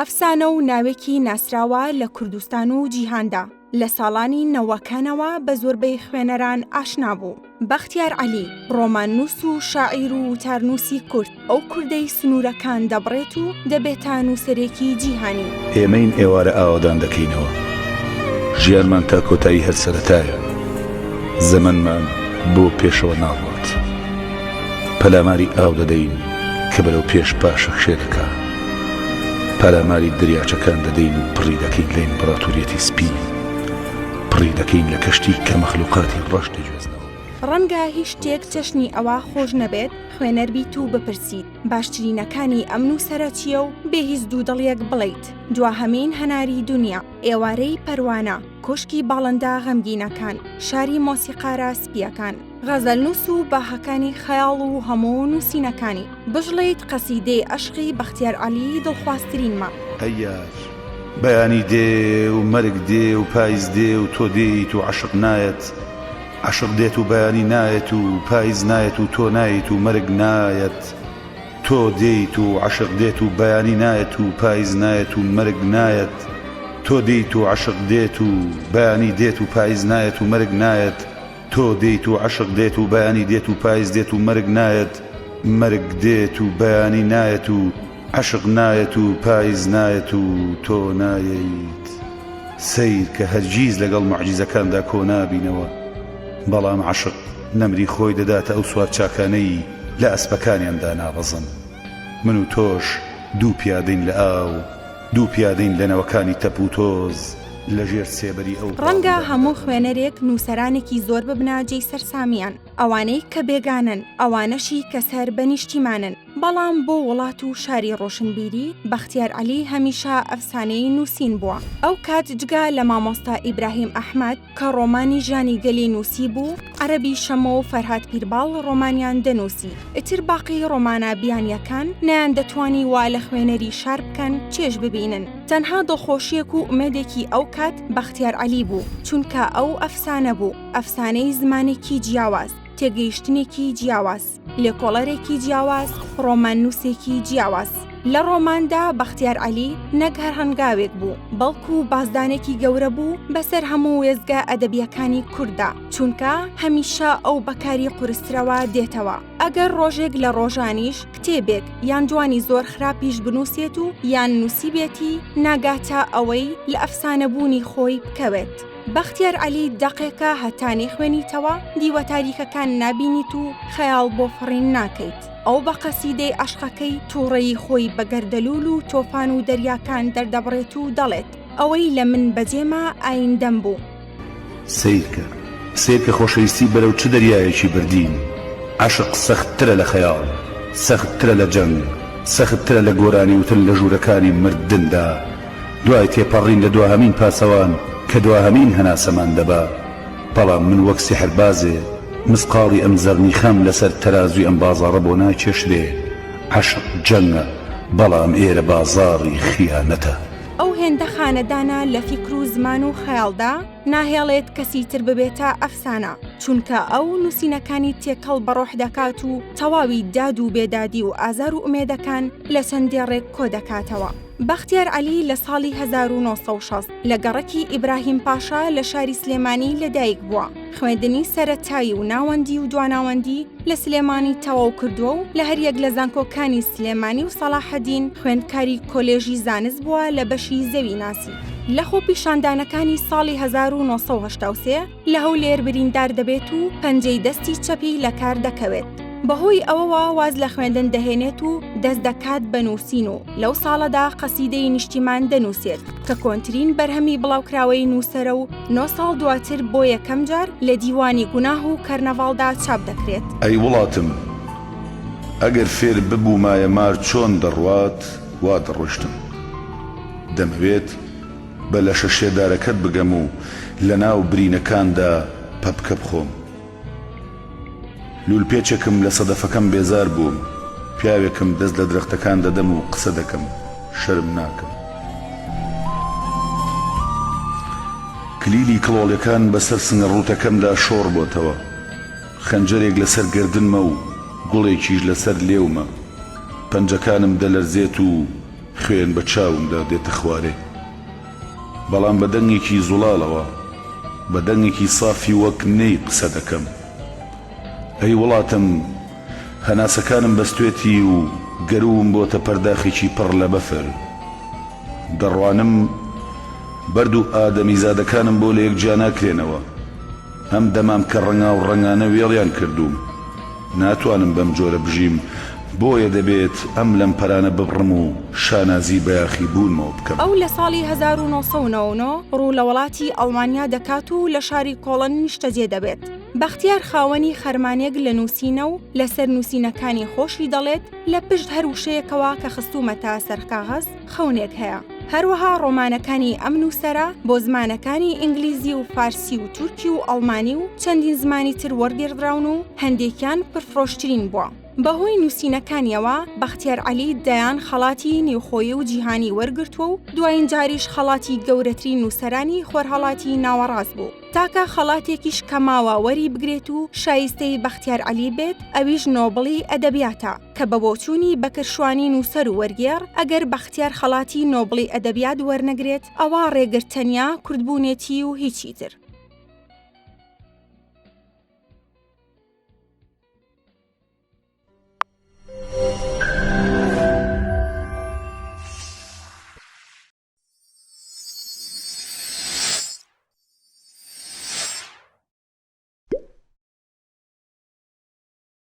ئەفسانە و ناوێکی ناسراوە لە کوردستان و جیهاندا لە ساڵانی نەوەکانەوە بە زۆربەی خوێنەران ئاشنا بوو. بەختیار عەلی ڕۆماننووس و شاعیر و وتارنووسی کورد، ئەو کوردەی سنوورەکان دەبڕێت و دەبێتە نووسەرێکی جیهانی. ئێمەین ئێوارە ئاوادان دەکەینەوە، ژیانمان تا کۆتایی هەر سەرەتایە، زەمەنمان بۆ پێشەوە ناڕات، پەلاماری ئاو دەدەین کە بەرەو پێش پاشە خشێ دەکا، پەلاماری دریاچەکان دەدەین و پڕی دەکەین لە ئیمپراتۆریەتی سپی، پڕی دەکەین لە کەشتی کە مەخلوقاتی ڕەش دەگوێزنەوە. ڕەنگە هیچ شتێک چەشنی ئەوە خۆش نەبێت خوێنەر بیت و بپرسیت باشترینەکانی ئەم نووسەرە چییە و بێهیچ دوودڵیەک بڵێیت دواهەمین هەناری دنیا، ئێوارەی پەروانە، کۆشکی باڵندە غەمگینەکان، شاری مۆسیقارە سپیەکان، غەزەلنووس و باهەکانی خەیاڵ و هەموو نووسینەکانی. بژڵێیت قەسیدەی عەشقی بەختیار عەلی دڵخوازترینمە. هەیار بەیانی دێ و مەرگ دێ و پاییز دێ و تۆ دێیت و عەشق نایەت، عەشق دێت و بەیانی نایەت و پاییز نایەت و تۆ نایەت و مەرگ نایەت، تۆ دێیت و عەشق دێت و بەیانی نایەت و پاییز نایەت و مەرگ نایەت، تۆ دێیت و عەشق دێت و بەیانی دێت و پاییز نایەت و مەرگ نایەت، تۆ دێیت و عەشق دێت و بەیانی دێت و پاییز دێت و مەرگ نایەت، مەرگ دێت و بەیانی نایەت و عەشق نایەت و پاییز نایەت و تۆ نایەیت. سەیر کە هەرگیز لەگەڵ موعجیزەکاندا کۆ نابینەوە، بەڵام عەشق نەمری خۆی دەداتە ئەو سوار چاکانەی لە ئەسپەکانیاندا نابەزن. من و تۆش دوو پیادەین لە ئاو، دوو پیادەین لە نەوەکانی تەپ و تۆز لەژێر سێبەری ئەو. ڕەنگە هەموو خوێنەرێک نووسەرانێکی زۆر ببنە جێی سەرسامیان، ئەوانەی کە بێگانن، ئەوانەشی کە سەر بە نیشتیمانن. بەڵام بۆ وڵات و شاری ڕۆشنبیری بەختیار عەلی هەمیشە ئەفسانەی نووسین بووە. ئەو کات جگا لە مامۆستا ئیبراهیم ئەحمەد کە ڕۆمانی ژانی گەلی نووسی بوو، عەرەبی شەمە و فەرهاد پیرباڵ ڕۆمانیان دەنووسی. ئیتر باقی ڕۆمانە بیانیەکان نەیان دەتوانی وا لە خوێنەری شار بکەن چێژ ببینن. تەنها دڵخۆشیەک و ئومێدێکی ئەو کات بەختیار عەلی بوو، چونکە ئەو ئەفسانە بوو، ئەفسانەی زمانێکی جیاواز، تێگەیشتنێکی جیاواز، لێکۆڵەرێکی جیاواز، ڕۆماننووسێکی جیاواز. لە ڕۆماندا بەختیار عەلی نەک هەر هەنگاوێک بوو، بەڵکو بازدانێکی گەورە بوو بەسەر هەموو وێزگە ئەدەبیەکانی کووردا، چونکە هەمیشە ئەو بەکاری قورسترەوە دێتەوە. ئەگەر ڕۆژێک لە ڕۆژانیش کتێبێک یان جوانی زۆر خراپیش بنووسێت و یان نووسی بێتی، ناگاتە ئەوەی لە ئەفسانەبوونی خۆی بکەوێت. بەختیار عەلی دەقێکە هەتانی خوێنیتەوە دیوە تاریکەکان نابینیت و خەیاڵ بۆ فڕین ناکەیت. ئەو بە قەسیدەی عەشقەکەی تووڕەیی خۆی بە گەردەلوول و تۆفان و دەریاکان دەردەبڕێت و دەڵێت ئەوەی لە من بەجێمە ئایندەم بوو. سیرکە سیرکە خۆشەویستی بەرەو چ دەریایەکی بردین. عەشق سەختترە لە خەیاڵ، سەختترە لە جەنگ، سەختترە لە گۆرانی وتن لە ژوورەکانی مردندا. دوای تێپەڕین لە دواهەمین پاسەوان کە دواهەمین هەناسەمان دەبا. بەڵام من وەک سیحربازێ مسقاڵی ئەم زەرنی خەم لەسەر تەرازوی ئەم بازاڕە بۆ ناکێشرێ. عەشق جەنگە، بەڵام ئێرە بازاڕی خیانەتە. ئەو هێندە خانەدانە لە فیکر و زمان و خەیاڵدا ناهێڵێت کەسی تر ببێتە ئەفسانە، چونکە ئەو نووسینەکانی تێکەڵ بەڕۆح دەکات و تەواوی داد و بێدادی و ئازار و ئومێدەکان لە چەندێ ڕێک کۆ دەکاتەوە. بەختیار عەلی لە ساڵی 1960 لە گەڕەکی ئیبراهیم پاشا لە شاری سلێمانی لەدایک بووە. خوێندنی سەرەتایی و ناوەندی و دواناوەندی لە سلێمانی تەواو کردووە و لە هەریەک لە زانکۆکانی سلێمانی و سەلاحەدین خوێندکاری کۆلێژی زانست بووە لە بەشی زەوی ناسی. لە خۆ پیشاندانەکانی ساڵی 1983 لە هەولێر بریندار دەبێت و پەنجەی دەستی چەپی لە کار دەکەوێت. بەهۆی ئەوەوە واز لە خوێندن دەهێنێت و دەست دەکات بە نووسین و لەو ساڵەدا قەسیدەی نیشتیمان دەنووسێت کە کۆنترین بەرهەمی بڵاوکراوەی نووسەرە و 9 ساڵ دواتر بۆ یەکەم جار لە دیوانی گوناه و کەرنەڤاڵدا چاپ دەکرێت. ئەی وڵاتم، ئەگەر فێر ببوومایە مار چۆن دەڕوات وا دەڕۆشتم. دەمەوێت بە لەشە شێدارەکەت بگەم و لە ناو برینەکاندا پەپکە بخۆم. لولپێچێکم لە سەدەفەکەم بێزار بووم، پیاوێکم دەست لە درەختەکان دەدەم و قسە دەکەم، شەرم ناکەم. کلیلی کڵۆڵەکان بەسەر سنگە ڕووتەکەمدا شۆڕ بۆتەوە، خەنجەرێک لەسەر گردنمە و گوڵێکیش لەسەر لێومە. پەنجەکانم دەلەرزێت و خوێن بە چاومدا دێتە خوارێ، بەڵام بە دەنگێکی زوڵاڵەوە، بە دەنگێکی صافی وەک نەی قسە دەکەم. ئەی وڵاتم، هەناسەکانم بەستوێتی و گەروم بۆتە پەرداخێکی پڕ لە بەفر. دەڕوانم بەرد و ئادەمیزادەکانم بۆ لە یەکجا ناکرێنەوە. هەم دەمام کە ڕەنگا و ڕەنگانە وێڵیان کردووم، ناتوانم بەم جۆرە بژیم، بۆیە دەبێت ئەم لەم پەرانە ببڕم و شانازی بەیاخی بوونمەوە بکەم. ئەو لە ساڵی 1990 ڕوو لە وڵاتی ئەڵمانیا دەکات و لە شاری کۆڵن نیشتەجێ دەبێت. بەختیار خاوەنی خەرمانێک لە نووسینە و لەسەر نووسینەکانی خۆشی دەڵێت لە پشت هەر وشەیەکەوە کە خستومەتە سەر کاغەز خەونێک هەیە. هەروەها ڕۆمانەکانی ئەم نووسەرە بۆ زمانەکانی ئینگلیزی و فارسی و تورکی و ئەڵمانی و چەندین زمانی تر وەرگێڕدراون و هەندێکیان پرفرۆشترین بووە. بەهۆی نووسینەکانیەوە بەختیار عەلی دەیان خەڵاتی نێوخۆیی و جیهانی وەرگرتووە و دوایین جاریش خەڵاتی گەورەترین نووسەرانی خۆرهەڵاتی ناوەڕاست بوو. تاکە خەڵاتێکیش کەماوە وەری بگرێت و شایستەی بەختیار عەلی بێت، ئەویش نۆبڵی ئەدەبیاتە کە بە بۆچوونی بەکرشوانی نووسەر و وەرگێڕ ئەگەر بەختیار خەڵاتی نۆبڵی ئەدەبیات وەرنەگرێت ئەوە ڕێگرتەنیا کوردبوونێتی و هیچی تر.